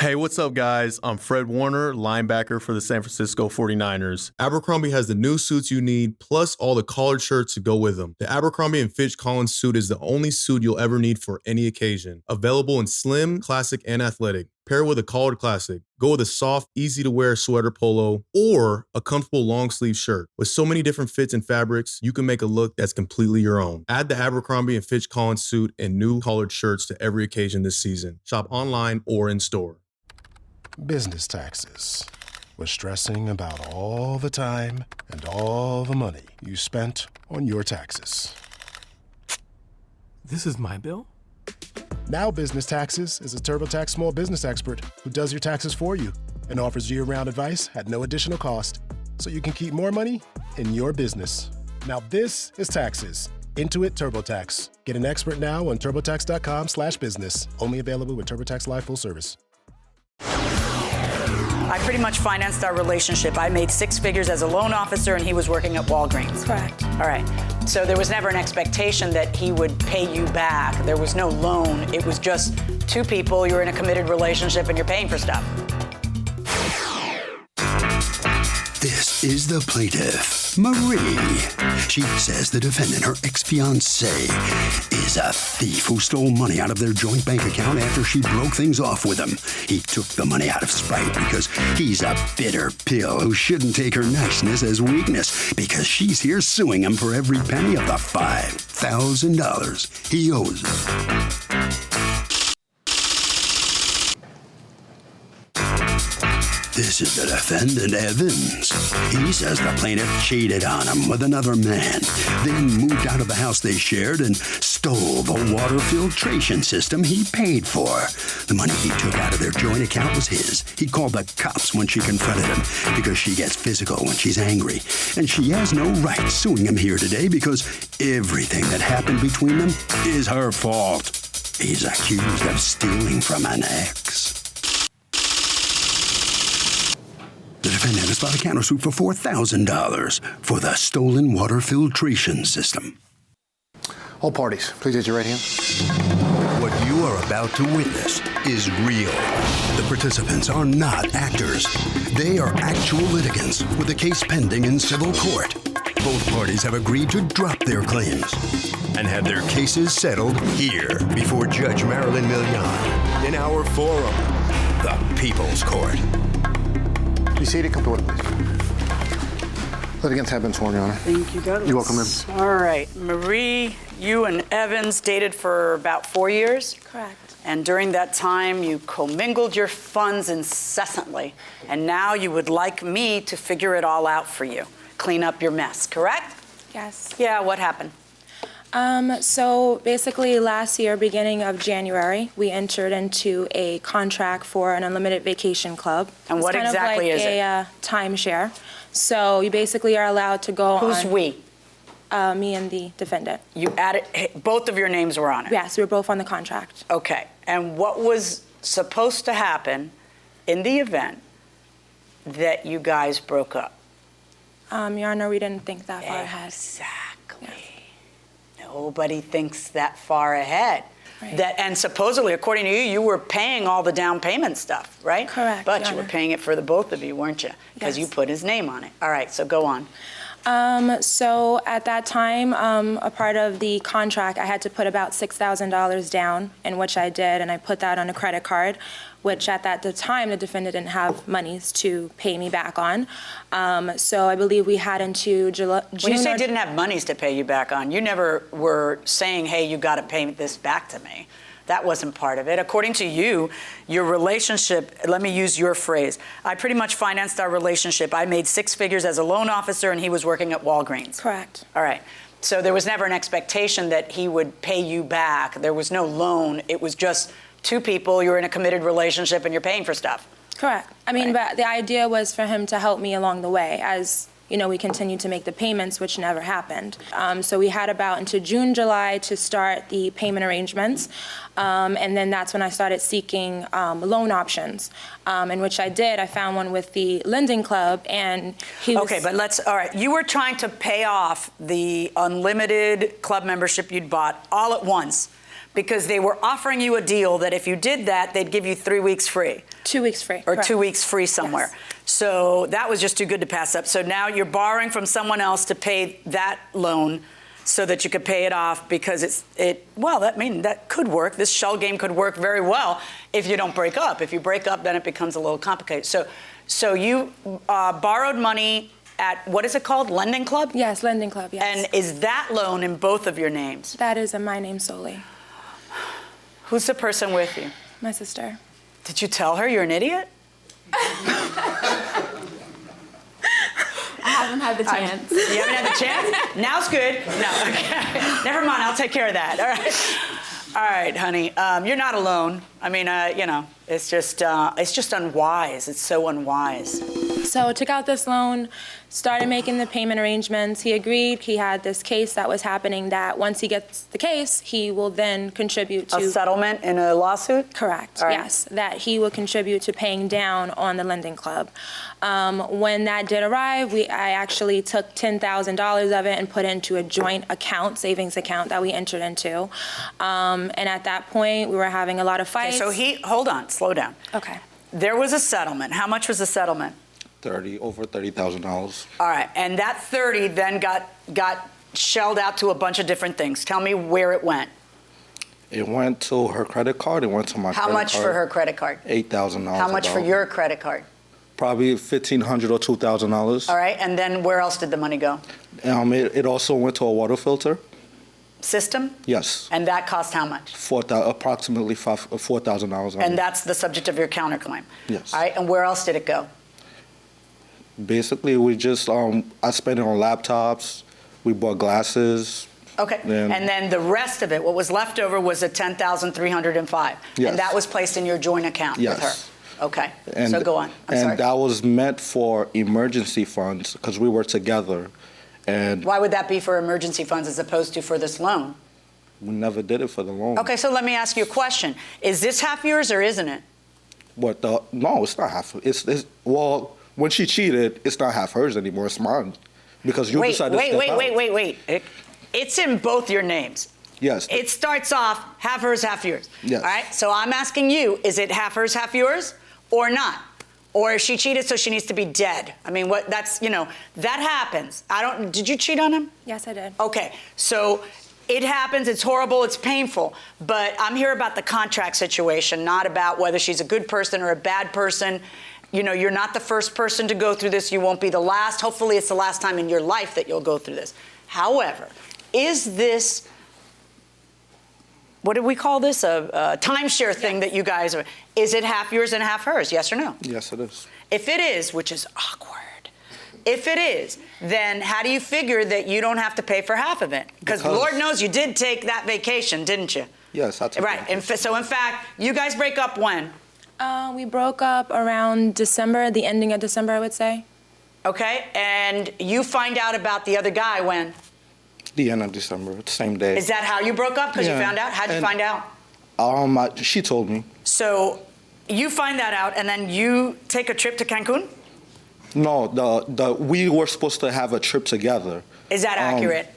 Hey, what's up, guys? I'm Fred Warner, linebacker for the San Francisco 49ers. Abercrombie has the new suits you need, plus all the collared shirts to go with them. The Abercrombie & Fitch Collins suit is the only suit you'll ever need for any occasion. Available in slim, classic, and athletic. Pair with a collared classic. Go with a soft, easy-to-wear sweater polo or a comfortable long-sleeve shirt. With so many different fits and fabrics, you can make a look that's completely your own. Add the Abercrombie & Fitch Collins suit and new collared shirts to every occasion this season. Shop online or in store. Business taxes. We're stressing about all the time and all the money you spent on your taxes. This is my bill? Now Business Taxes is a TurboTax small business expert who does your taxes for you and offers year-round advice at no additional cost, so you can keep more money in your business. Now this is taxes. Intuit TurboTax. Get an expert now on turbotax.com/business. Only available with TurboTax Live Full Service. I pretty much financed our relationship. I made six figures as a loan officer, and he was working at Walgreens. Correct. All right. So there was never an expectation that he would pay you back. There was no loan. It was just two people. You're in a committed relationship, and you're paying for stuff. This is the plaintiff, Marie. She says the defendant, her ex-fiancé, is a thief who stole money out of their joint bank account after she broke things off with him. He took the money out of spite because he's a bitter pill who shouldn't take her niceness as weakness, because she's here suing him for every penny of the $5,000 he owes her. This is the defendant, Evans. He says the plaintiff cheated on him with another man, then moved out of the house they shared and stole the water filtration system he paid for. The money he took out of their joint account was his. He called the cops when she confronted him because she gets physical when she's angry. And she has no right suing him here today because everything that happened between them is her fault. He's accused of stealing from an ex. The defendant has filed a countersuit for $4,000 for the stolen water filtration system. All parties, please raise your right hand. What you are about to witness is real. The participants are not actors. They are actual litigants with a case pending in civil court. Both parties have agreed to drop their claims and have their cases settled here before Judge Marilyn Millian in our forum, the People's Court. Be seated. Come to order, please. Litigants have been sworn, Your Honor. Thank you, Douglas. You're welcome, ma'am. All right. Marie, you and Evans dated for about 4 years? Correct. And during that time, you commingled your funds incessantly. And now you would like me to figure it all out for you. Clean up your mess, correct? Yes. Yeah, what happened? So basically last year, beginning of January, we entered into a contract for an unlimited vacation club. And what exactly is it? It's kind of like a timeshare. So you basically are allowed to go on. Who's we? Me and the defendant. You added, both of your names were on it? Yes, we were both on the contract. Okay. And what was supposed to happen in the event that you guys broke up? Your Honor, we didn't think that far ahead. Exactly. Yes. Nobody thinks that far ahead. Right. And supposedly, according to you, you were paying all the down payment stuff, right? Correct, But Your you were Honor. paying it for the both of you, weren't you? Because you put his name on it. All right, so go on. So at that time, a part of the contract, I had to put about $6,000 down, in which I did, and I put that on a credit card, which at the time, the defendant didn't have monies to pay me back on. So I believe we had into June. When you say didn't have monies to pay you back on, you never were saying, hey, you got to pay this back to me. That wasn't part of it. According to you, your relationship, let me use your phrase, I pretty much financed our relationship. I made six figures as a loan officer, and he was working at Walgreens. Correct. All right. So there was never an expectation that he would pay you back. There was no loan. It was just two people, you're in a committed relationship, and you're paying for stuff. Correct. I mean, but the idea was for him to help me along the way as, you know, we continued to make the payments, which never happened. So we had about into June, July to start the payment arrangements. And then that's when I started seeking loan options, in which I did. I found one with the lending club, and he was... Okay, but all right. You were trying to pay off the unlimited club membership you'd bought all at once. Because they were offering you a deal that if you did that, they'd give you 3 weeks free. 2 weeks free. Or correct. 2 weeks free somewhere. Yes. So that was just too good to pass up. So now you're borrowing from someone else to pay that loan so that you could pay it off because that could work. This shell game could work very well if you don't break up. If you break up, then it becomes a little complicated. So you borrowed money at, what is it called? Lending Club? Yes, Lending Club, yes. And is that loan in both of your names? That is in my name solely. Who's the person with you? My sister. Did you tell her you're an idiot? I haven't had the chance. You haven't had the chance? Now's good. No, okay. Never mind, I'll take care of that. All right. All right, honey. You're not alone. I mean, it's just unwise. It's so unwise. So took out this loan, started making the payment arrangements. He agreed. He had this case that was happening that once he gets the case, he will then contribute to... A settlement in a lawsuit? Correct, Right. yes. That he will contribute to paying down on the Lending Club. When that did arrive, I actually took $10,000 of it and put it into a joint account, savings account that we entered into. And at that point, we were having a lot of fights. Okay, so hold on, slow down. Okay. There was a settlement. How much was the settlement? Over $30,000. All right, and that 30 then got shelled out to a bunch of different things. Tell me where it went. It went to her credit card. It went to my How credit much card. for her credit card? $8,000. How much for your credit card? Probably $1,500 or $2,000. All right, and then where else did the money go? It also went to a water filter. System? Yes. And that cost how much? Approximately $4,000. And that's the subject of your counterclaim? Yes. All right, and where else did it go? Basically, we just, I spent it on laptops. We bought glasses. Okay, and then the rest of it, what was left over was a $10,305. Yes. And that was placed in your joint account with her? Yes. Okay, And, so go on. I'm sorry. And that was meant for emergency funds because we were together. And Why would that be for emergency funds as opposed to for this loan? we never did it for the loan. Okay, so let me ask you a question. Is this half yours or isn't it? No, it's not half. Well, when she cheated, it's not half hers anymore. It's mine. Because you decided to step out. Wait. It's in both your names. Yes. It starts off half hers, half yours. Yes. All right, so I'm asking you, is it half hers, half yours or not? Or she cheated, so she needs to be dead? I mean, that happens. Did you cheat on him? Yes, I did. Okay, so it happens, it's horrible, it's painful, but I'm here about the contract situation, not about whether she's a good person or a bad person. You're not the first person to go through this, you won't be the last. Hopefully it's the last time in your life that you'll go through this. However, is this, what do we call this, a timeshare thing that you guys are, is it half yours and half hers, yes or no? Yes, it is. If it is, which is awkward, if it is, then how do you figure that you don't have to pay for half of it? Because Lord knows you did take that vacation, didn't you? Yes, I took Right, so in fact, you guys break up when? We broke up around December, the ending of December, I would say. Okay, and you find out about the other guy when? The end of December, the same day. Is that how you broke up? Because you found out? How'd you find out? She told me. So you find that out, and then you take a trip to Cancun? No, we were supposed to have a trip together. Is that accurate?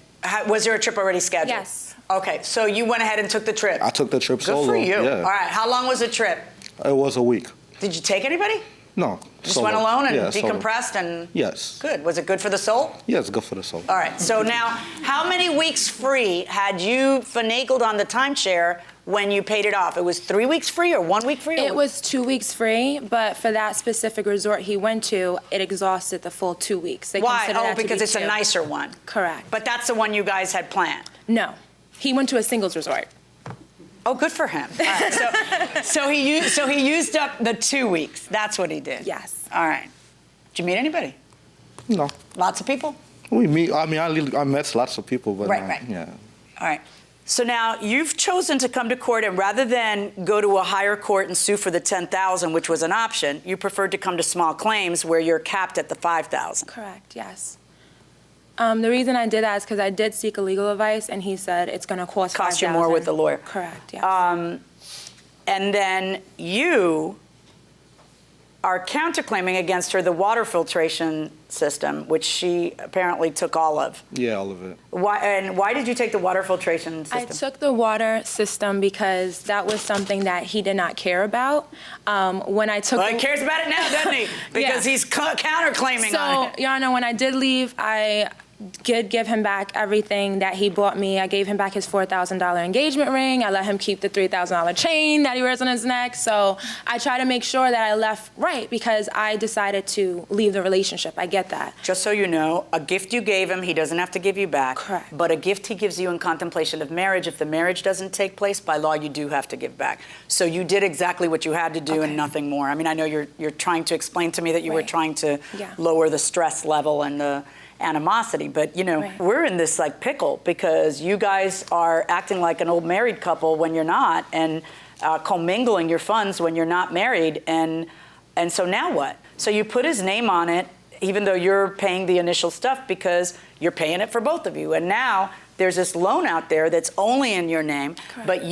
Was there a trip already scheduled? Yes. Okay, so you went ahead and took the trip. I took the trip solo. Good for you. Yeah. All right, how long was the trip? It was a week. Did you take anybody? No. Just solo. went alone and Yeah, solo. decompressed and? Yes. Good. Was it good for the soul? Yeah, it's good for the soul. All right. So now, how many weeks free had you finagled on the timeshare when you paid it off? It was 3 weeks free or 1 week free? It was 2 weeks free, but for that specific resort he went to, it exhausted the full 2 weeks. They Why? consider Oh, that to because be it's two. a nicer one. Correct. But that's the one you guys had planned. No, he went to a singles resort. Oh, good for him. All right. So he used up the 2 weeks. That's what he did. Yes. All right. Did you meet anybody? No. Lots of people? We meet. I met lots of people, but Right. Yeah. All right. So now you've chosen to come to court, and rather than go to a higher court and sue for the $10,000, which was an option, you preferred to come to small claims where you're capped at the $5,000. Correct, yes. The reason I did that is because I did seek a legal advice, and he said it's going to cost you more with the lawyer. Correct, yes. And then you are counterclaiming against her the water filtration system, which she apparently took all of. Yeah, all of it. Why did you take the water filtration system? I took the water system because that was something that he did not care about. When I took, well, he cares about it now, doesn't he? Because he's counterclaiming on it. So, Your Honor, when I did leave, I did give him back everything that he bought me. I gave him back his $4,000 engagement ring. I let him keep the $3,000 chain that he wears on his neck. So I try to make sure that I left right because I decided to leave the relationship. I get that. Just so you know, a gift you gave him, he doesn't have to give you back. Correct. But a gift he gives you in contemplation of marriage, if the marriage doesn't take place, by law, you do have to give back. So you did exactly what you had to do and nothing more. I mean, I know you're trying to explain to me that you were trying to lower the stress level and the animosity, but you know, we're in this like pickle because you guys are acting like an old married couple when you're not, and commingling your funds when you're not married, and so now what? So you put his name on it, even though you're paying the initial stuff because you're paying it for both of you, and now there's this loan out there that's only in your name. Correct. But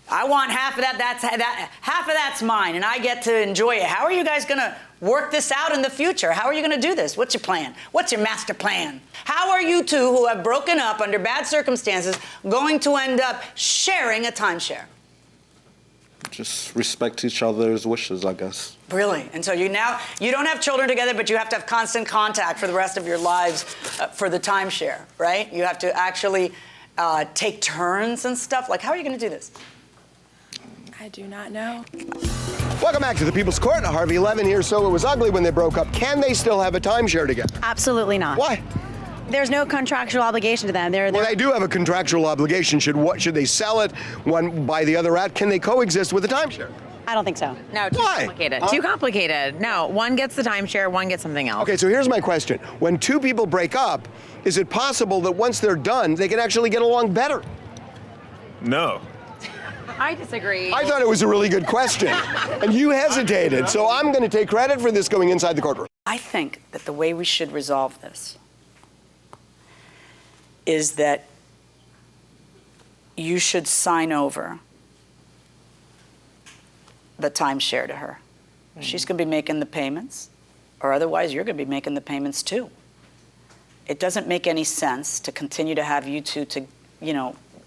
I want half of that. Half of that's mine, and I get to enjoy it. How are you guys gonna work this out in the future? How are you gonna do this? What's your plan? What's your master plan? How are you two who have broken up under bad circumstances going to end up sharing a timeshare? Just respect each other's wishes, I guess. Really? And so you don't have children together, but you have to have constant contact for the rest of your lives for the timeshare, right? You have to actually take turns and stuff. Like, how are you gonna do this? I do not know. Welcome back to the People's Court. Harvey Levin here. So it was ugly when they broke up. Can they still have a timeshare together? Absolutely not. Why? There's no contractual obligation to them. Well, they do have a contractual obligation. Should they sell it, one buy the other out? Can they coexist with a timeshare? I don't think so. No, too complicated. Too complicated. No, one gets the timeshare, one gets something else. Okay, so here's my question. When two people break up, is it possible that once they're done, they can actually get along better? No. I disagree. I thought it was a really good question, and you hesitated, so I'm going to take credit for this going inside the courtroom. I think that the way we should resolve this is that you should sign over the timeshare to her. She's going to be making the payments, or otherwise you're going to be making the payments too. It doesn't make any sense to continue to have you two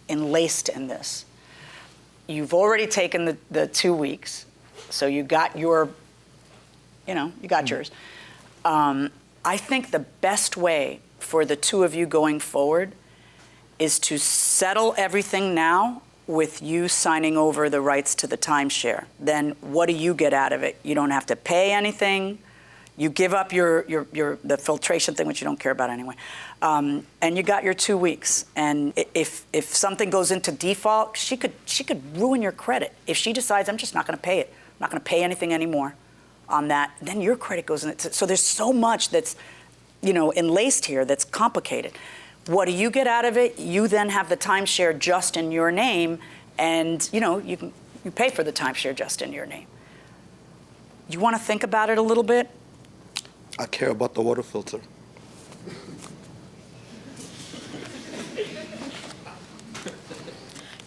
enlaced in this. You've already taken the 2 weeks, so you got yours. I think the best way for the two of you going forward is to settle everything now with you signing over the rights to the timeshare. Then what do you get out of it? You don't have to pay anything. You give up the filtration thing, which you don't care about anyway, and you got your 2 weeks. And if something goes into default, she could ruin your credit. If she decides, I'm just not going to pay it, I'm not going to pay anything anymore on that, then your credit goes in it. So there's so much that's enlaced here that's complicated. What do you get out of it? You then have the timeshare just in your name, and you pay for the timeshare just in your name. You want to think about it a little bit? I care about the water filter.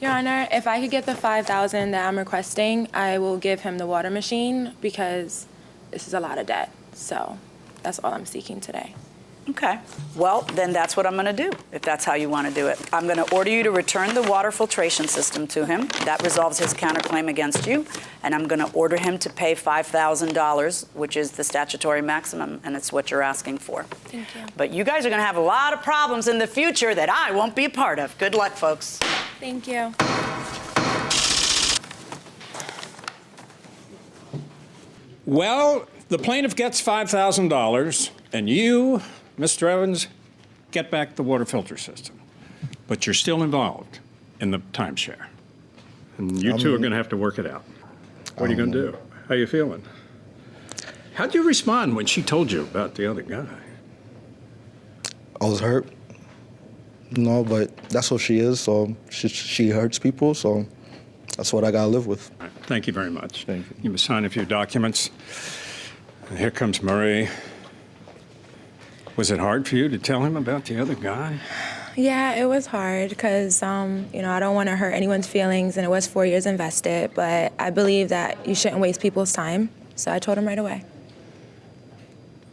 Your Honor, if I could get the $5,000 that I'm requesting, I will give him the water machine because this is a lot of debt. So that's all I'm seeking today. Okay. Well, then that's what I'm going to do, if that's how you want to do it. I'm going to order you to return the water filtration system to him. That resolves his counterclaim against you. And I'm going to order him to pay $5,000, which is the statutory maximum, and it's what you're asking for. Thank you. But you guys are going to have a lot of problems in the future that I won't be a part of. Good luck, folks. Thank you. Well, the plaintiff gets $5,000, and you, Mr. Evans, get back the water filter system. But you're still involved in the timeshare. And you two are going to have to work it out. What are you going to do? How you feeling? How'd you respond when she told you about the other guy? I was hurt. No, but that's what she is, so she hurts people, so that's what I gotta live with. Right, thank you very much. Thank you. You must sign a few documents. And here comes Murray. Was it hard for you to tell him about the other guy? Yeah, it was hard because, I don't want to hurt anyone's feelings, and it was 4 years invested, but I believe that you shouldn't waste people's time. So I told him right away.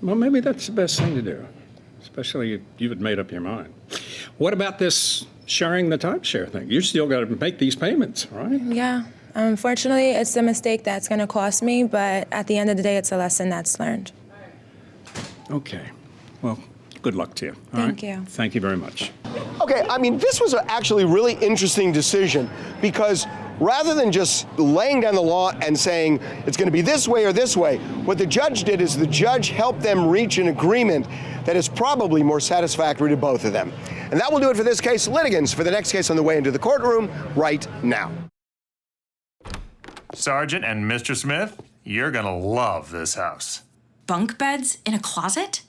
Well, maybe that's the best thing to do, especially if you had made up your mind. What about this sharing the timeshare thing? You still got to make these payments, right? Yeah. Unfortunately, it's a mistake that's going to cost me, but at the end of the day, it's a lesson that's learned. Okay. Well, good luck to you. Thank you. Thank you very much. Okay, I mean, this was actually a really interesting decision because rather than just laying down the law and saying it's going to be this way or this way, what the judge did is the judge helped them reach an agreement that is probably more satisfactory to both of them. And that will do it for this case. Litigants for the next case on the way into the courtroom right now. Sergeant and Mr. Smith, you're gonna love this house. Bunk beds in a closet?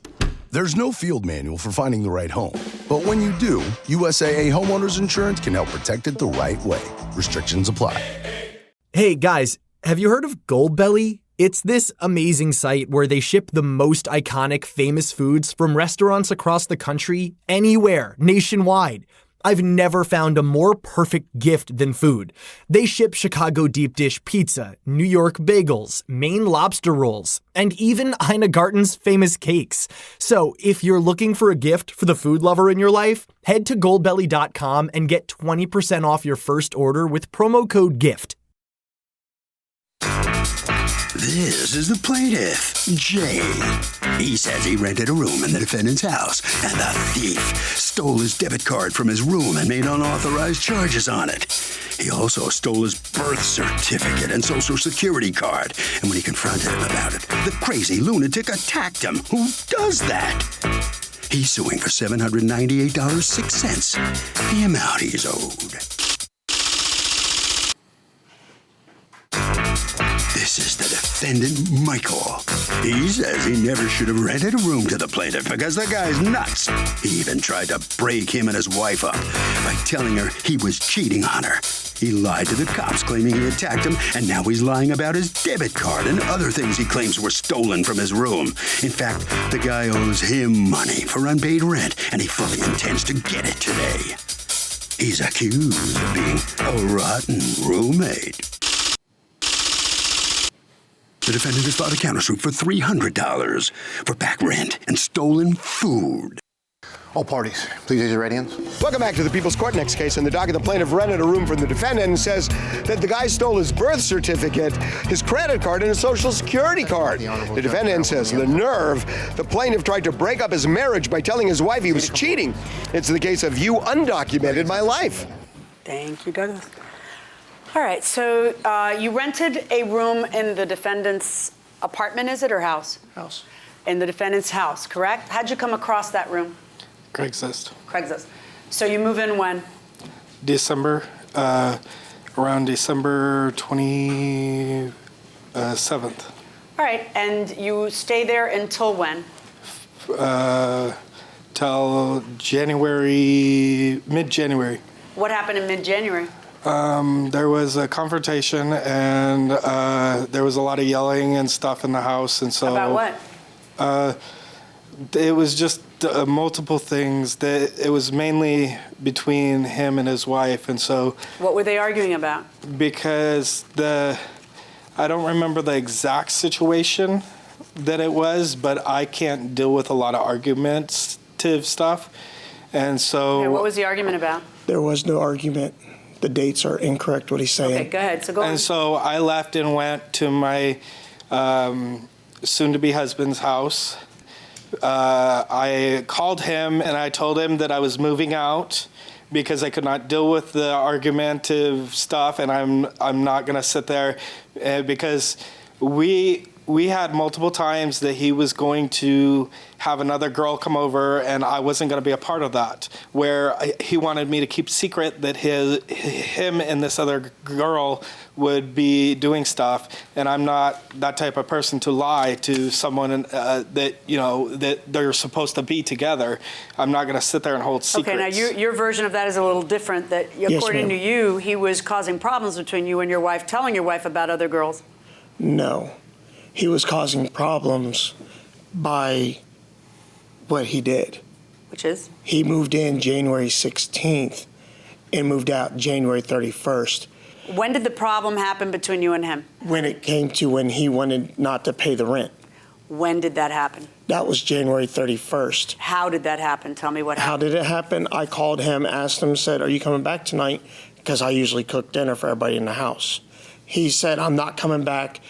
There's no field manual for finding the right home. But when you do, USAA Homeowners Insurance can help protect it the right way. Restrictions apply. Hey guys, have you heard of Goldbelly? It's this amazing site where they ship the most iconic, famous foods from restaurants across the country, anywhere, nationwide. I've never found a more perfect gift than food. They ship Chicago deep dish pizza, New York bagels, Maine lobster rolls, and even Ina Garten's famous cakes. So if you're looking for a gift for the food lover in your life, head to goldbelly.com and get 20% off your first order with promo code GIFT. This is the plaintiff, Jay. He says he rented a room in the defendant's house, and the thief stole his debit card from his room and made unauthorized charges on it. He also stole his birth certificate and social security card, and when he confronted him about it, the crazy lunatic attacked him. Who does that? He's suing for $798.06, the amount he's owed. This is the defendant, Michael. He says he never should have rented a room to the plaintiff because the guy's nuts. He even tried to break him and his wife up by telling her he was cheating on her. He lied to the cops claiming he attacked him, and now he's lying about his debit card and other things he claims were stolen from his room. In fact, the guy owes him money for unpaid rent, and he fully intends to get it today. He's accused of being a rotten roommate. The defendant has filed a countersuit for $300 for back rent and stolen food. All parties, please raise your right hands. Welcome back to the People's Court. Next case in the docket, the plaintiff rented a room from the defendant and says that the guy stole his birth certificate, his credit card, and his social security card. The defendant says the nerve. The plaintiff tried to break up his marriage by telling his wife he was cheating. It's the case of you undocumented my life. Thank you, Douglas. All right, so you rented a room in the defendant's apartment, is it, or house? House. In the defendant's house, correct? How'd you come across that room? Craigslist. Craigslist. So you move in when? December, around December 27th. All right, and you stay there until when? Till January, mid-January. What happened in mid-January? There was a confrontation, and there was a lot of yelling and stuff in the house, and so. About what? It was just multiple things. It was mainly between him and his wife, and so. What were they arguing about? Because I don't remember the exact situation that it was, but I can't deal with a lot of argumentative stuff, and so. Okay, what was the argument about? There was no argument. The dates are incorrect, what he's saying. Okay, go ahead. So go on. And so I left and went to my soon-to-be husband's house. I called him and I told him that I was moving out because I could not deal with the argumentative stuff, and I'm not going to sit there because we had multiple times that he was going to have another girl come over, and I wasn't going to be a part of that, where he wanted me to keep secret that him and this other girl would be doing stuff, and I'm not that type of person to lie to someone that they're supposed to be together. I'm not going to sit there and hold secrets. Okay, now your version of that is a little different, that according to you, he was causing problems between you and your wife, telling your wife about other girls. No. He was causing problems by what he did. Which is? He moved in January 16th and moved out January 31st. When did the problem happen between you and him? When it came to when he wanted not to pay the rent. When did that happen? That was January 31st. How did that happen? Tell me what happened. How did it happen? I called him, asked him, said, are you coming back tonight? Because I usually cook dinner for everybody in the house. He said, I'm not coming back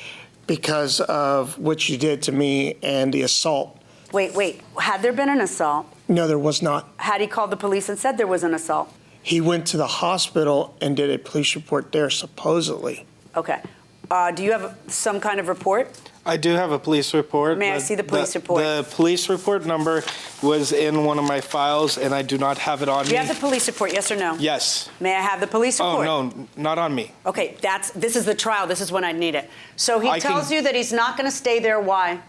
because of what you did to me and the assault. Wait. Had there been an assault? No, there was not. Had he called the police and said there was an assault? He went to the hospital and did a police report there, supposedly. Okay. Do you have some kind of report? I do have a police report. May I see the police report? The police report number was in one of my files, and I do not have it on me. Do you have the police report, yes or no? Yes. May I have the police report? Oh, no, not on me. Okay, this is the trial. This is when I need it. So he tells you that he's not going to stay there. Why?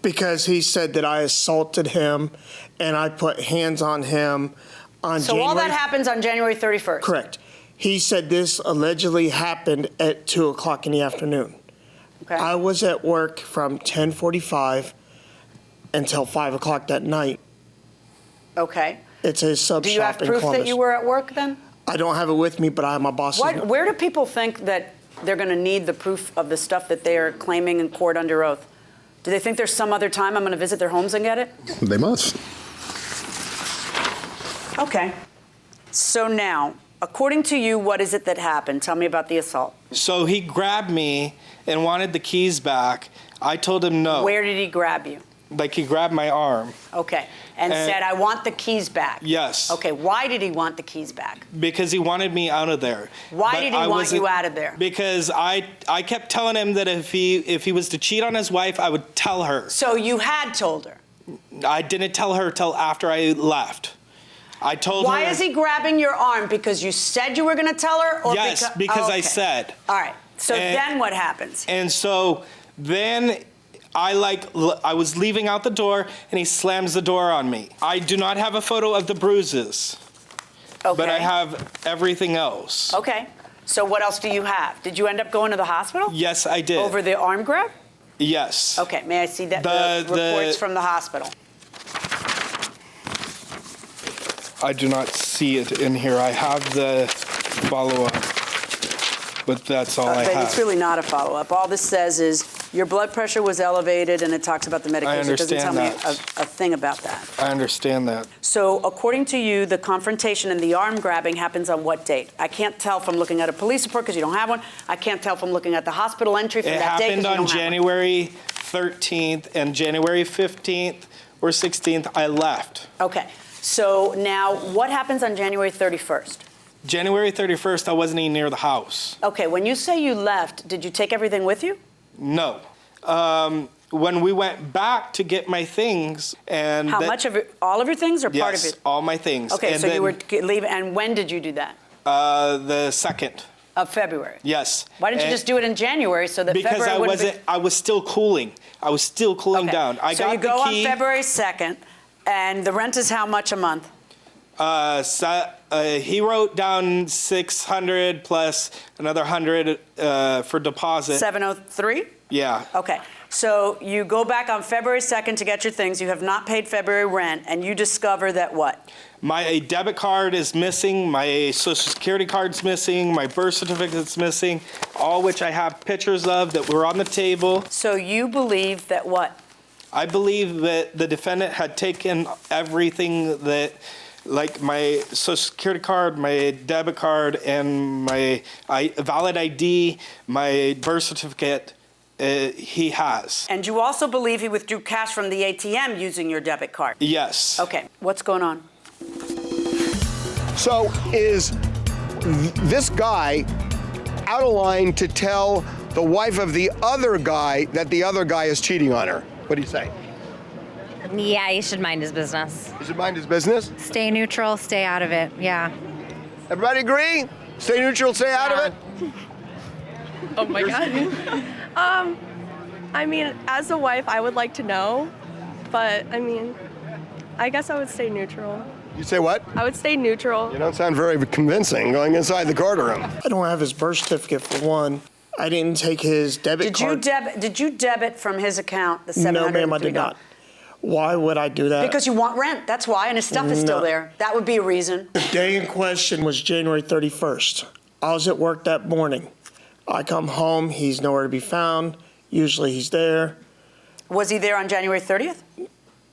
Because he said that I assaulted him and I put hands on him on So all that happens on January 31st? Correct. He said this allegedly happened at 2 o'clock in the afternoon. Okay. I was at work from 10:45 until 5 o'clock that night. Okay. It's a sub Do you have shop in proof Columbus. that you were at work then? I don't have it with me, but I have my boss's. Where do people think that they're going to need the proof of the stuff that they are claiming in court under oath? Do they think there's some other time I'm going to visit their homes and get it? They must. Okay. So now, according to you, what is it that happened? Tell me about the assault. So he grabbed me and wanted the keys back. I told him no. Where did he grab you? Like he grabbed my arm. Okay. And said, I want the keys back. Yes. Okay. Why did he want the keys back? Because he wanted me out of there. Why did he want you out of there? Because I kept telling him that if he was to cheat on his wife, I would tell her. So you had told her? I didn't tell her till after I left. I told her. Why is he grabbing your arm? Because you said you were going to tell her? Or yes, because I said. All right. So then what happens? And so then I was leaving out the door and he slams the door on me. I do not have a photo of the bruises. Okay. But I have everything else. Okay. So what else do you have? Did you end up going to the hospital? Yes, I did. Over the arm grab? Yes. Okay. May I see the reports from the hospital? I do not see it in here. I have the follow-up, but that's all I have. It's really not a follow-up. All this says is your blood pressure was elevated, and it talks about the medication. I understand It doesn't tell me a thing about that. I understand that. So according to you, the confrontation and the arm grabbing happens on what date? I can't tell from looking at a police report because you don't have one. I can't tell from looking at the hospital entry from that date because you don't have one. It happened on January 13th, and January 15th or 16th, I left. Okay. So now what happens on January 31st? January 31st, I wasn't even near the house. Okay. When you say you left, did you take everything with you? No. When we went back to get my things and... How much of it? All of your things or part of it? Yes, all my things. Okay, and so you were leaving, and when did you do that? The 2nd. Of February? Yes. Why didn't you just do it in January so that because February wouldn't be... I was still cooling. I was still cooling down. I so got you go the key. on February 2nd, and the rent is how much a month? He wrote down 600 plus another 100 for deposit. 703? Yeah. Okay. So you go back on February 2nd to get your things. You have not paid February rent, and you discover that what? My debit card is missing. My Social Security card's missing. My birth certificate's missing, all which I have pictures of that were on the table. So you believe that what? I believe that the defendant had taken everything that, like my Social Security card, my debit card, and my valid ID, my birth certificate, he has. And you also believe he withdrew cash from the ATM using your debit card? Yes. Okay. What's going on? So is this guy out of line to tell the wife of the other guy that the other guy is cheating on her? What do you say? Yeah, he should mind his business. He should mind his business? Stay neutral, stay out of it, yeah. Everybody agree? Stay neutral, stay out of it? Oh my God. I mean, as a wife, I would like to know, but I mean, I guess I would stay neutral. You say what? I would stay neutral. You don't sound very convincing going inside the courtroom. I don't have his birth certificate for one. I didn't take his debit card. Did you debit from his account the $703? No, ma'am, I did not. Why would I do that? Because you want rent. That's why, and his stuff is still there. That would be a reason. The day in question was January 31st. I was at work that morning. I come home, he's nowhere to be found. Usually he's there. Was he there on January 30th?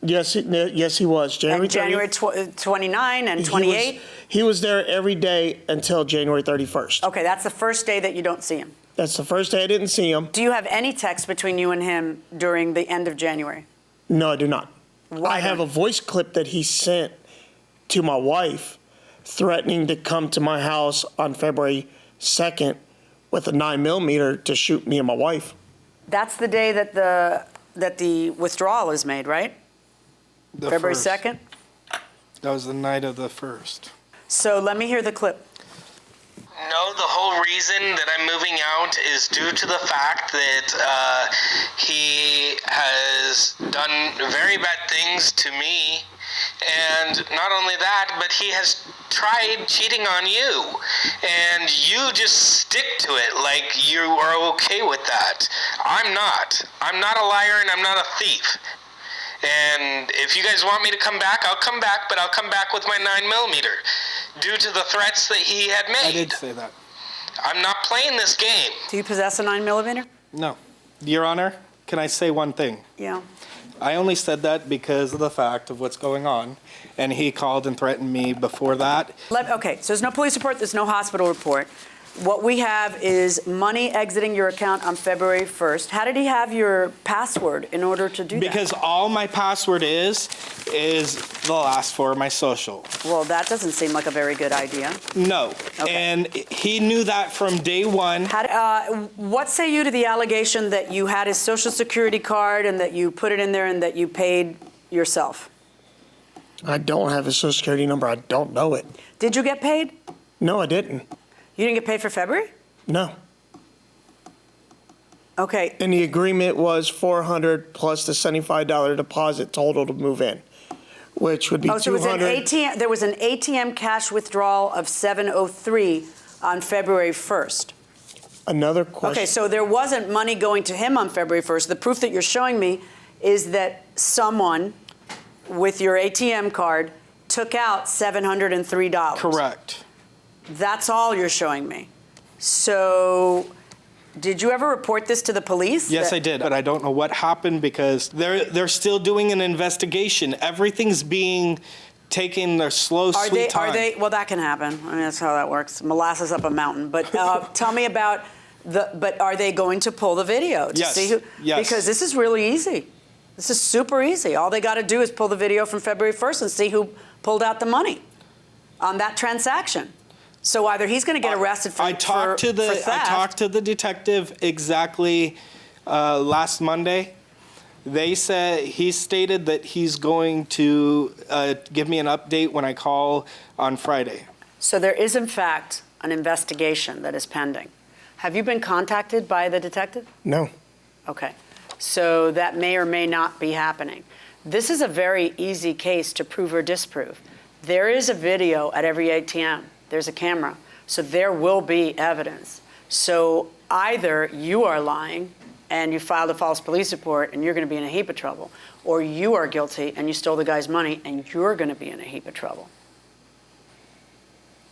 Yes, he was. And January 29 and 28? He was there every day until January 31st. Okay, that's the first day that you don't see him. That's the first day I didn't see him. Do you have any text between you and him during the end of January? No, I do not. Why I have a voice clip that he sent to my wife threatening to come to my house on February 2nd with a 9mm to shoot me and my wife. That's the day that the withdrawal is made, right? February 2nd? That was the night of the 1st. So let me hear the clip. No, the whole reason that I'm moving out is due to the fact that he has done very bad things to me. And not only that, but he has tried cheating on you. And you just stick to it like you are okay with that. I'm not. I'm not a liar and I'm not a thief. And if you guys want me to come back, I'll come back, but I'll come back with my 9mm due to the threats that he had made. I did say that. I'm not playing this game. Do you possess a 9mm? No. Your Honor, can I say one thing? Yeah. I only said that because of the fact of what's going on, and he called and threatened me before that. Okay, so there's no police report, there's no hospital report. What we have is money exiting your account on February 1st. How did he have your password in order to do that? Because all my password is the last four of my social. Well, that doesn't seem like a very good idea. No. Okay. And he knew that from day one. What say you to the allegation that you had his Social Security card and that you put it in there and that you paid yourself? I don't have his Social Security number. I don't know it. Did you get paid? No, I didn't. You didn't get paid for February? No. Okay. And the agreement was $400 plus the $75 deposit total to move in, which would be $200. So there was an ATM cash withdrawal of $703 on February 1st. Another question. Okay, so there wasn't money going to him on February 1st. The proof that you're showing me is that someone with your ATM card took out $703. Correct. That's all you're showing me. So did you ever report this to the police? Yes, I did, but I don't know what happened because they're still doing an investigation. Everything's being taken their slow, sweet time. Well, that can happen. I mean, that's how that works. Molasses up a mountain. But tell me about but are they going to pull the video to see who? Yes. Because this is really easy. This is super easy. All they got to do is pull the video from February 1st and see who pulled out the money on that transaction. So either he's going to get arrested for theft. I talked to the detective exactly last Monday. He stated that he's going to give me an update when I call on Friday. So there is, in fact, an investigation that is pending. Have you been contacted by the detective? No. Okay. So that may or may not be happening. This is a very easy case to prove or disprove. There is a video at every ATM. There's a camera. So there will be evidence. So either you are lying and you filed a false police report and you're going to be in a heap of trouble, or you are guilty and you stole the guy's money and you're going to be in a heap of trouble.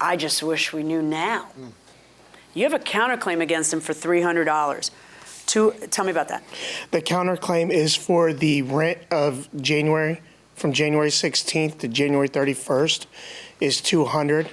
I just wish we knew now. You have a counterclaim against him for $300. Tell me about that. The counterclaim is for the rent of January, from January 16th to January 31st, is $200.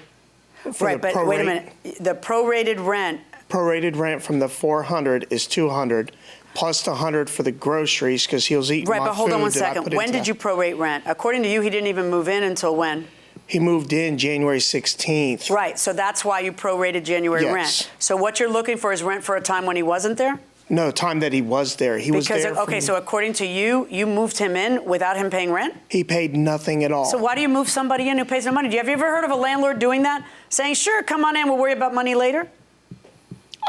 Right, but wait a minute. The prorated rent. Prorated rent from the $400 is $200, plus the $100 for the groceries because he was eating my food. Right, but hold on one second. When did you prorate rent? According to you, he didn't even move in until when? He moved in January 16th. Right, so that's why you prorated January rent. So what you're looking for is rent for a time when he wasn't there? No, time that he was there. He was there. Okay, so according to you, you moved him in without him paying rent? He paid nothing at all. So why do you move somebody in who pays no money? Have you ever heard of a landlord doing that? Saying, sure, come on in, we'll worry about money later?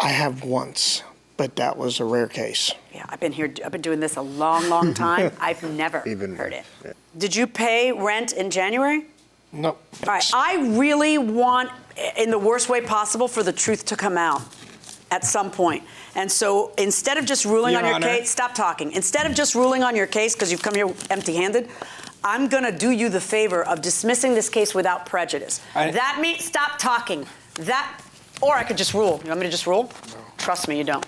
I have once, but that was a rare case. Yeah, I've been doing this a long, long time. I've never heard it. Yeah. Did you pay rent in January? No. All right, I really want, in the worst way possible, for the truth to come out at some point. And so instead of just ruling on your case, stop talking. Instead of just ruling on your case because you've come here empty-handed, I'm going to do you the favor of dismissing this case without prejudice. That means, stop talking. Or I could just rule. You want me to just rule? No. Trust me, you don't.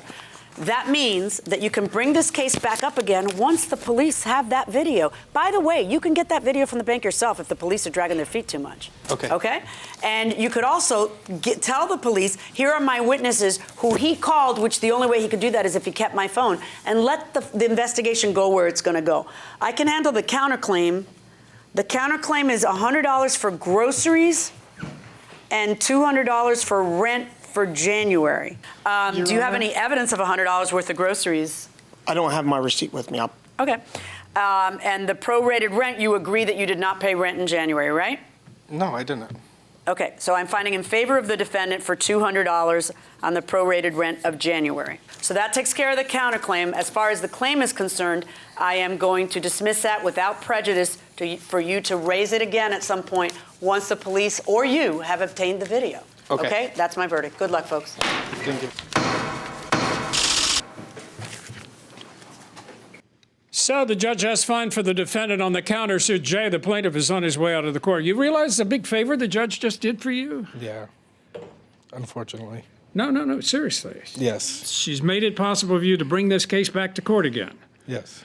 That means that you can bring this case back up again once the police have that video. By the way, you can get that video from the bank yourself if the police are dragging their feet too much. Okay. Okay? And you could also tell the police, here are my witnesses who he called, which the only way he could do that is if he kept my phone, and let the investigation go where it's going to go. I can handle the counterclaim. The counterclaim is $100 for groceries and $200 for rent for January. Do you have any evidence of $100 worth of groceries? I don't have my receipt with me. Okay. And the prorated rent, you agree that you did not pay rent in January, right? No, I didn't. Okay, so I'm finding in favor of the defendant for $200 on the prorated rent of January. So that takes care of the counterclaim. As far as the claim is concerned, I am going to dismiss that without prejudice for you to raise it again at some point once the police or you have obtained the video. Okay? That's my verdict. Good luck, folks. Thank you. So the judge has fined for the defendant on the countersuit. Jay, the plaintiff, is on his way out of the court. You realize the big favor the judge just did for you? Yeah, unfortunately. No, seriously. Yes. She's made it possible for you to bring this case back to court again. Yes.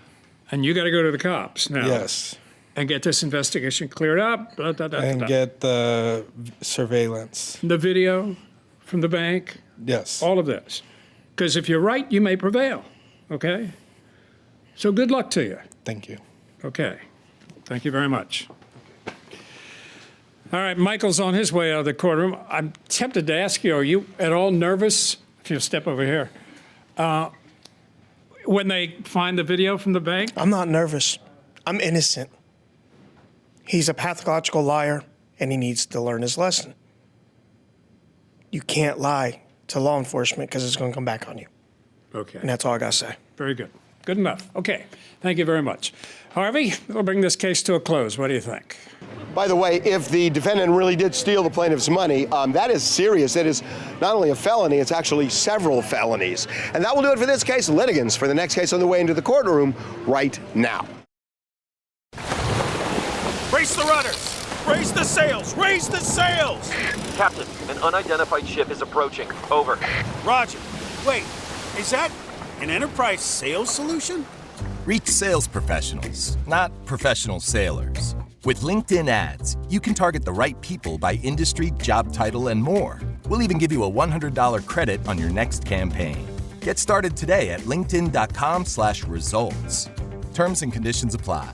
And you got to go to the cops now. Yes. And get this investigation cleared up. And get the surveillance. The video from the bank. Yes. All of this. Because if you're right, you may prevail. Okay? So good luck to you. Thank you. Okay. Thank you very much. All right, Michael's on his way out of the courtroom. I'm tempted to ask you, are you at all nervous, if you'll step over here, when they find the video from the bank? I'm not nervous. I'm innocent. He's a pathological liar, and he needs to learn his lesson. You can't lie to law enforcement because it's going to come back on you. Okay. And that's all I got to say. Very good. Good enough. Okay. Thank you very much. Harvey, we'll bring this case to a close. What do you think? By the way, if the defendant really did steal the plaintiff's money, that is serious. It is not only a felony, it's actually several felonies. And that will do it for this case. Litigants for the next case on the way into the courtroom right now. Raise the rudders! Raise the sails! Raise the sails! Captain, an unidentified ship is approaching. Over. Roger. Wait, is that an enterprise sales solution? Reach sales professionals, not professional sailors. With LinkedIn ads, you can target the right people by industry, job title, and more. We'll even give you a $100 credit on your next campaign. Get started today at linkedin.com/results. Terms and conditions apply.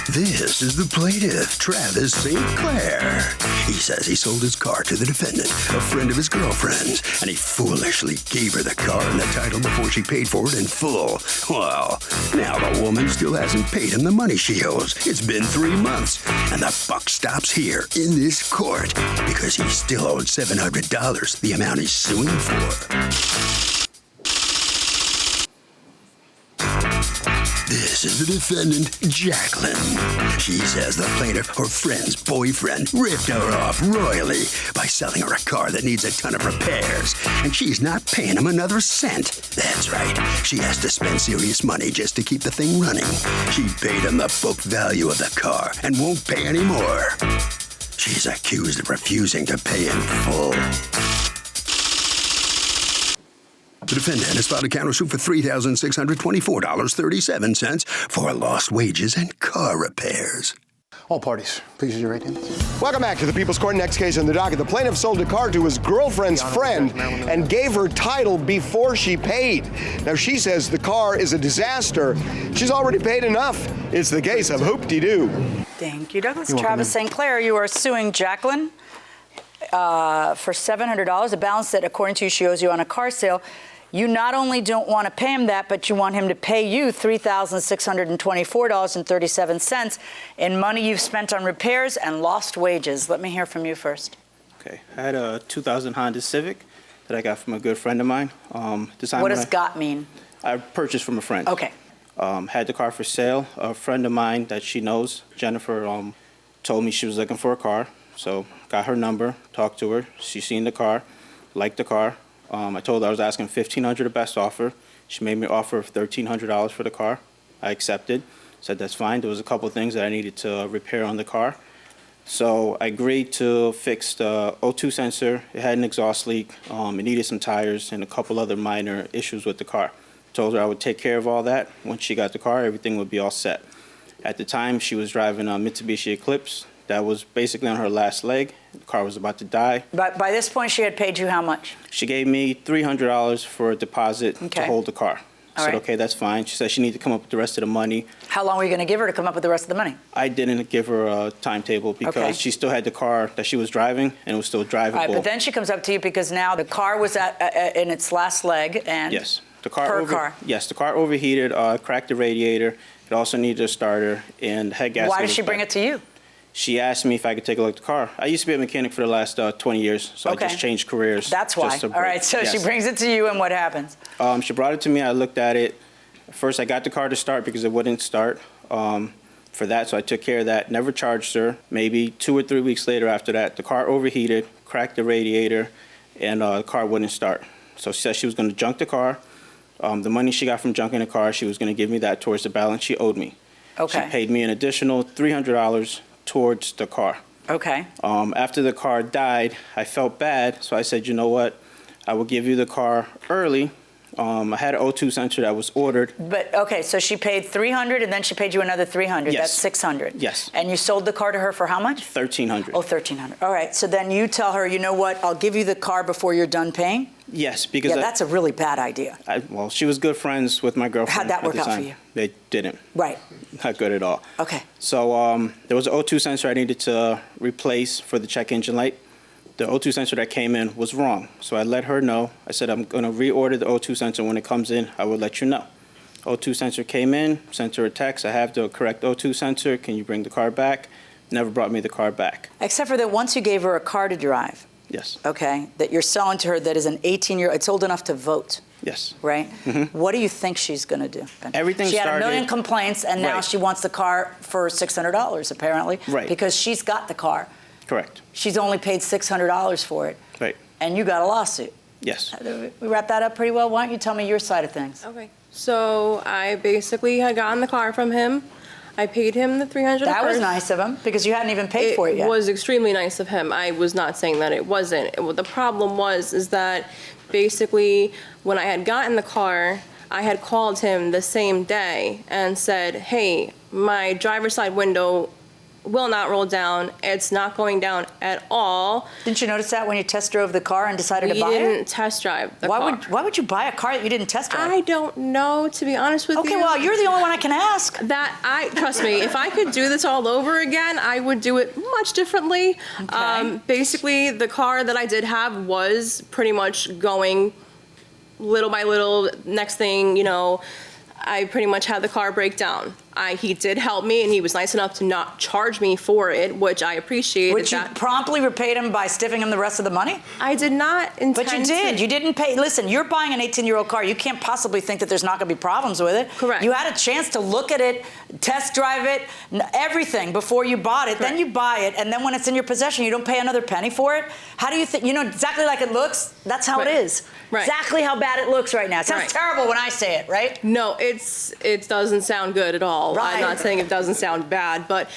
This is the plaintiff, Travis St. Clair. He says he sold his car to the defendant, a friend of his girlfriend's, and he foolishly gave her the car and the title before she paid for it in full. Well, now the woman still hasn't paid him the money she owes. It's been 3 months, and the buck stops here in this court because he still owed $700, the amount he's suing for. This is the defendant, Jacqueline. She says the plaintiff, her friend's boyfriend, ripped her off royally by selling her a car that needs a ton of repairs, and she's not paying him another cent. That's right. She has to spend serious money just to keep the thing running. She paid him the book value of the car and won't pay any more. She's accused of refusing to pay in full. The defendant has filed a countersuit for $3,624.37 for lost wages and car repairs. All parties, please use your right hands. Welcome back to the People's Court. Next case on the docket. The plaintiff sold a car to his girlfriend's friend and gave her title before she paid. Now, she says the car is a disaster. She's already paid enough. It's the case of hoop-de-doo. Thank you, Douglas. Travis St. Clair, you are suing Jacqueline for $700, a balance that, according to you, she owes you on a car sale. You not only don't want to pay him that, but you want him to pay you $3,624.37 in money you've spent on repairs and lost wages. Let me hear from you first. Okay. I had a 2000 Honda Civic that I got from a good friend of mine. What does got mean? I purchased from a friend. Okay. Had the car for sale. A friend of mine that she knows, Jennifer, told me she was looking for a car. So got her number, talked to her. She seen the car, liked the car. I told her I was asking $1,500 the best offer. She made me an offer of $1,300 for the car. I accepted. Said that's fine. There was a couple things that I needed to repair on the car. So I agreed to fix the O2 sensor. It had an exhaust leak. It needed some tires and a couple other minor issues with the car. Told her I would take care of all that. Once she got the car, everything would be all set. At the time, she was driving a Mitsubishi Eclipse. That was basically on her last leg. The car was about to die. But by this point, she had paid you how much? She gave me $300 for a deposit to Okay. hold the car. I All said, right. okay, that's fine. She said she needed to come up with the rest of the money. How long were you going to give her to come up with the rest of the money? I didn't give her a timetable because Okay. she still had the car that she was driving and it was still drivable. All right, but then she comes up to you because now the car was in its last leg and... Yes. The car Her car. Yes, the car overheated, cracked the radiator. It also needed a starter and head gasket. Why did was she bring back. it to you? She asked me if I could take a look at the car. I used to be a mechanic for the last 20 years, so Okay. I just changed careers. That's why. just to All right, so she yes. brings it to you and what happens? She brought it to me. I looked at it. First, I got the car to start because it wouldn't start for that, so I took care of that. Never charged her. Maybe 2 or 3 weeks later after that, the car overheated, cracked the radiator, and the car wouldn't start. So she said she was going to junk the car. The money she got from junking the car, she was going to give me that towards the balance she owed me. Okay. She paid me an additional $300 towards the car. Okay. After the car died, I felt bad, so I said, you know what? I will give you the car early. I had an O2 sensor that was ordered. But, okay, so she paid $300 and then she paid you another $300. Yes. That's $600. Yes. And you sold the car to her for how much? $1,300. Oh, $1,300. All right, so then you tell her, you know what, I'll give you the car before you're done paying? Yes, because Yeah, that's a really bad idea. well, she was good friends with my girlfriend. How'd that at work the out for time. you? They didn't. Right. Not good at all. Okay. So there was an O2 sensor I needed to replace for the check engine light. The O2 sensor that came in was wrong. So I let her know. I said, I'm going to reorder the O2 sensor. When it comes in, I will let you know. O2 sensor came in, sent her a text. I have the correct O2 sensor. Can you bring the car back? Never brought me the car back. Except for that once you gave her a car to drive, Yes. okay, that you're selling to her that is an 18-year-old, it's old enough to vote, Yes. right? Mhm. What do you think she's going to do? Everything She had a started- million complaints, and now Right. she wants the car for $600, apparently, Right. because she's got the car. Correct. She's only paid $600 for it, Right. and you got a lawsuit. Yes. We wrap that up pretty well. Why don't you tell me your side of things? Okay. So I basically had gotten the car from him. I paid him the $300. That was nice of him, because you hadn't even paid for it yet. It was extremely nice of him. I was not saying that it wasn't. The problem is that basically when I had gotten the car, I had called him the same day and said, hey, my driver's side window will not roll down. It's not going down at all. Didn't you notice that when you test drove the car and decided to buy it? We didn't test drive the car. Why would you buy a car that you didn't test drive? I don't know, to be honest with you. Okay, well, you're the only one I can ask. Trust me, if I could do this all over again, I would do it much differently. Okay. Basically, the car that I did have was pretty much going little by little. Next thing, I pretty much had the car break down. He did help me, and he was nice enough to not charge me for it, which I appreciated. Which you promptly repaid him by stiffing him the rest of the money? I did not intend But you did. You didn't pay. Listen, you're buying an 18-year-old car. You can't possibly think that there's not going to be problems with it. Correct. You had a chance to look at it, test drive it, everything before you bought it. Correct. Then you buy it, and then when it's in your possession, you don't pay another penny for it? How do you think? You know exactly like it looks? That's how it is. Right. Exactly how bad it looks right now. It sounds terrible when I say it, right? No, it doesn't sound good at all. Right. I'm not saying it doesn't sound bad, but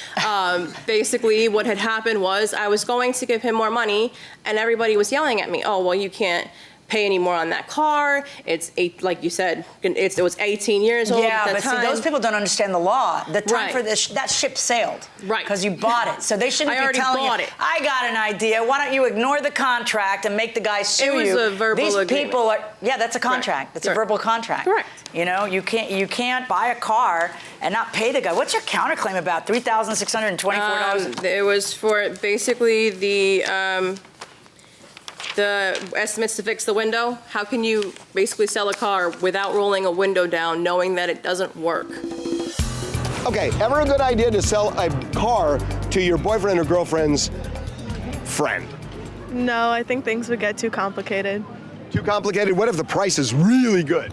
basically what had happened was I was going to give him more money, and everybody was yelling at me, oh, well, you can't pay any more on that car. It's like you said, it was 18 years old Yeah, at the but time. see, those people don't understand the law. The time Right. for this, that ship sailed. Right. Because you bought it. So they shouldn't I be already telling bought you, it. I got an idea. Why don't you ignore the contract and make the guy sue you? It was a verbal These agreement. people are, yeah, that's a contract. Right. It's a Right. verbal contract. Correct. You know, you can't buy a car and not pay the guy. What's your counterclaim about? $3,624? It was for basically the estimates to fix the window. How can you basically sell a car without rolling a window down, knowing that it doesn't work? Okay, ever a good idea to sell a car to your boyfriend or girlfriend's friend? No, I think things would get too complicated. Too complicated? What if the price is really good?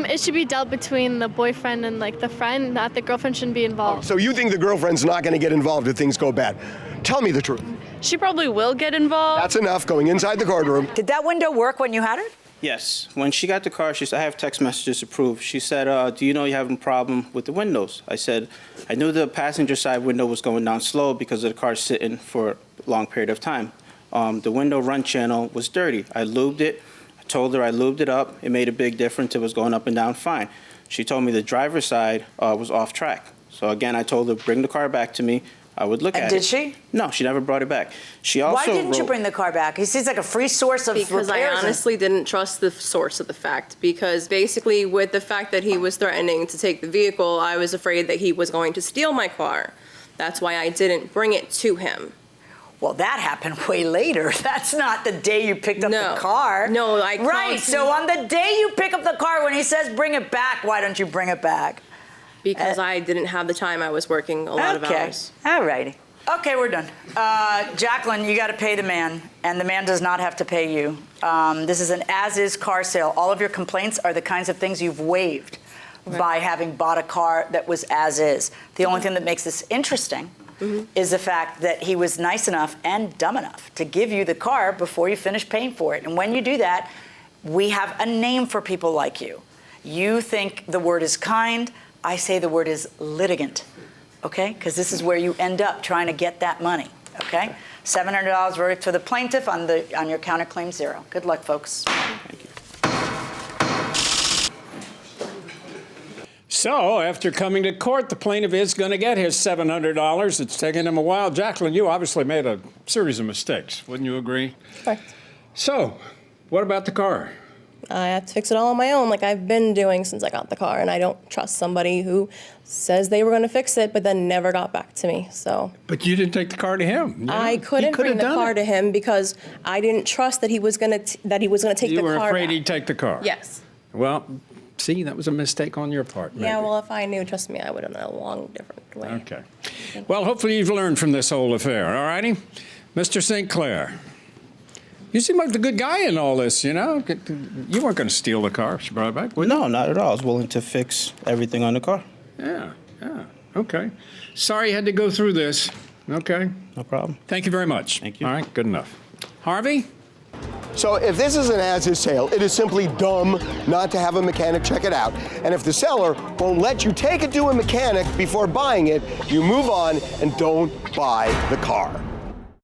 It should be dealt between the boyfriend and the friend, not the girlfriend shouldn't be involved. So you think the girlfriend's not going to get involved if things go bad? Tell me the truth. She probably will get involved. That's enough. Going inside the courtroom. Did that window work when you had it? Yes. When she got the car, she said, I have text messages to prove. She said, do you know you're having a problem with the windows? I said, I knew the passenger side window was going down slow because of the car sitting for a long period of time. The window run channel was dirty. I lubed it. I told her I lubed it up. It made a big difference. It was going up and down fine. She told me the driver's side was off track. So again, I told her, bring the car back to me. I would look at it. And did she? No, she never brought it back. She also Why didn't you bring the car back? He seems like a free source of Because I repairs. honestly didn't trust the source of the fact. Because basically, with the fact that he was threatening to take the vehicle, I was afraid that he was going to steal my car. That's why I didn't bring it to him. Well, that happened way later. That's not the day you picked up the car. No, I called Right, so on the day you pick up the car, when he says bring it back, why don't you bring it back? Because I didn't have the time. I was working a lot of hours. All righty. Okay, we're done. Jacqueline, you got to pay the man, and the man does not have to pay you. This is an as-is car sale. All of your complaints are the kinds of things you've waived by having bought a car that was as-is. The only thing that makes this interesting is the fact that he was nice enough and dumb enough to give you the car before you finish paying for it. And when you do that, we have a name for people like you. You think the word is kind. I say the word is litigant. Okay? Because this is where you end up trying to get that money. Okay? $700 verdict for the plaintiff on your counterclaim 0. Good luck, folks. Thank you. So, after coming to court, the plaintiff is going to get his $700. It's taken him a while. Jacqueline, you obviously made a series of mistakes. Wouldn't you agree? Correct. So, what about the car? I have to fix it all on my own, like I've been doing since I got the car, and I don't trust somebody who says they were going to fix it, but then never got back to me. So. But you didn't take the car to him. I couldn't bring the car to him because I didn't trust that he was going to take the car. You were afraid back. he'd take the car. Yes. Well, see, that was a mistake on your part. Maybe. Yeah. Well, if I knew, trust me, I would have done it a long different way. Okay. Well, hopefully you've learned from this whole affair. All righty, Mr. St. Clair. You seem like the good guy in all this, you know? You weren't going to steal the car she brought it back, were you? No, not at all. I was willing to fix everything on the car. Yeah, okay. Sorry you had to go through this. Okay. No problem. Thank you very much. Thank you. All right, good enough. Harvey? So if this is an as-is sale, it is simply dumb not to have a mechanic check it out. And if the seller won't let you take it to a mechanic before buying it, you move on and don't buy the car.